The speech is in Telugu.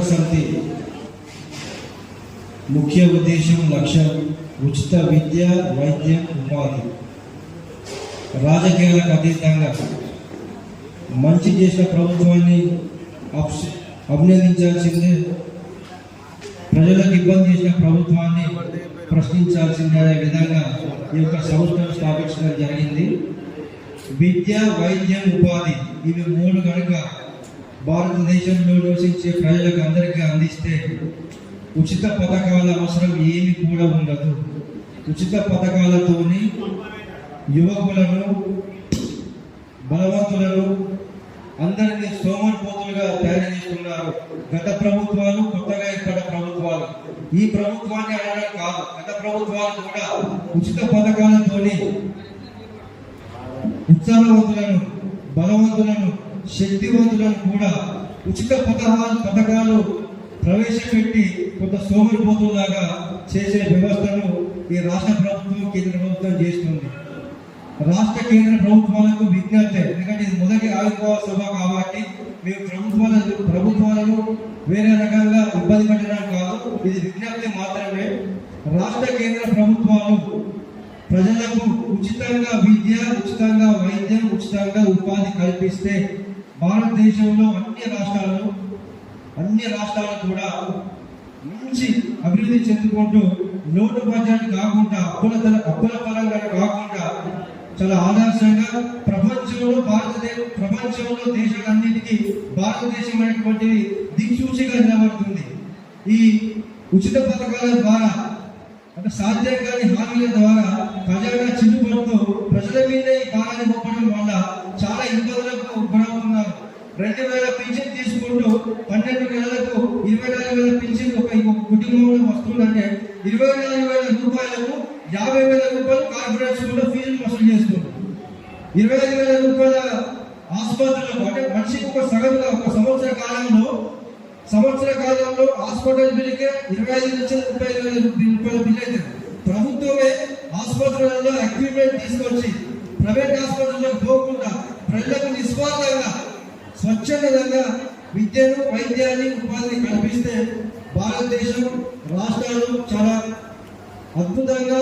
సమితి ముఖ్య ఉద్దేశం లక్ష్యం ఉచిత విద్య వైద్యం ఉపాధి. రాజకీయాలకు అతీతంగా మంచి చేసిన ప్రభుత్వాన్ని అభినందించాల్సిందే, ప్రజలకు ఇబ్బంది చేసిన ప్రభుత్వాన్ని ప్రశ్నించాల్సిందే అనే విధంగా ఈ యొక్క సంస్థను స్థాపించడం జరిగింది. విద్య వైద్యం ఉపాధి ఇవి మూడు కనుక భారతదేశంలో నివసించే ప్రజలకు అందరికీ అందిస్తే ఉచిత పథకాల అవసరం ఏమి కూడా ఉండదు. ఉచిత పథకాలతోని యువకులను బలవంతులను అందరినీ సోమరిపోతులుగా తయారు చేస్తున్నారు గత ప్రభుత్వాలు, కొత్తగా ఇక్కడ ప్రభుత్వాలు. ఈ ప్రభుత్వాన్ని అనడం కాదు, గత ప్రభుత్వాలు కూడా ఉచిత పథకాలతోని ఉత్సాహవంతులను బలవంతులను శక్తివంతులను కూడా ఉచిత పథకాలు ప్రవేశపెట్టి కొంత సోమరిపోతులాగా చేసే వ్యవస్థను ఈ రాష్ట్ర ప్రభుత్వం కేంద్ర ప్రభుత్వం చేస్తుంది. రాష్ట్ర కేంద్ర ప్రభుత్వాలకు విజ్ఞప్తి, ఎందుకంటే ఇది మొదటి ఆవిర్భావ సభ కాబట్టి మేము ప్రభుత్వాలను వేరే రకంగా ఇబ్బంది పెట్టడం కాదు, ఇది విజ్ఞప్తి మాత్రమే. రాష్ట్ర కేంద్ర ప్రభుత్వాలు ప్రజలకు ఉచితంగా విద్య, ఉచితంగా వైద్యం, ఉచితంగా ఉపాధి కల్పిస్తే భారతదేశంలో అన్ని రాష్ట్రాలు కూడా మంచి అభివృద్ధి చెందుకుంటూ లోటు బడ్జెట్ కాకుండా అప్పుల పరంగా కాకుండా చాలా ఆదర్శంగా ప్రపంచంలో దేశాలన్నిటికీ భారతదేశం అనేటువంటి దిక్సూచిగా నిలబడుతుంది. ఈ ఉచిత పథకాల ద్వారా అంటే సాధ్యం కాని హామీల ద్వారా ప్రజలుగా చిల్లుపడుతూ ప్రజల మీద ఈ భారాన్ని మోపడం వల్ల చాలా ఇబ్బందులకు గురవుతున్నారు. 2000 పింఛన్ తీసుకుంటూ 12 నెలలకు 24,000 పింఛన్ ఒక కుటుంబంలో వస్తుందంటే 24,000 రూపాయలకు 50,000 రూపాయలు కార్పొరేట్ స్కూల్లో ఫీజులు వసూలు చేస్తున్నారు. 25,000 రూపాయల ఆసుపత్రులకు అంటే మనిషికి ఒక సగటుగా ఒక సంవత్సర కాలంలో హాస్పిటల్ బిల్లుకే 25 నుంచి 35,000 రూపాయల బిల్లు అయితే ప్రభుత్వమే ఆసుపత్రులలో ఎక్విప్మెంట్ తీసుకొచ్చి ప్రైవేట్ హాస్పిటల్లో పోకుండా ప్రజలకు నిస్వార్థంగా స్వచ్ఛందంగా విద్యను వైద్యాన్ని ఉపాధిని కల్పిస్తే భారతదేశం రాష్ట్రాలు చాలా అద్భుతంగా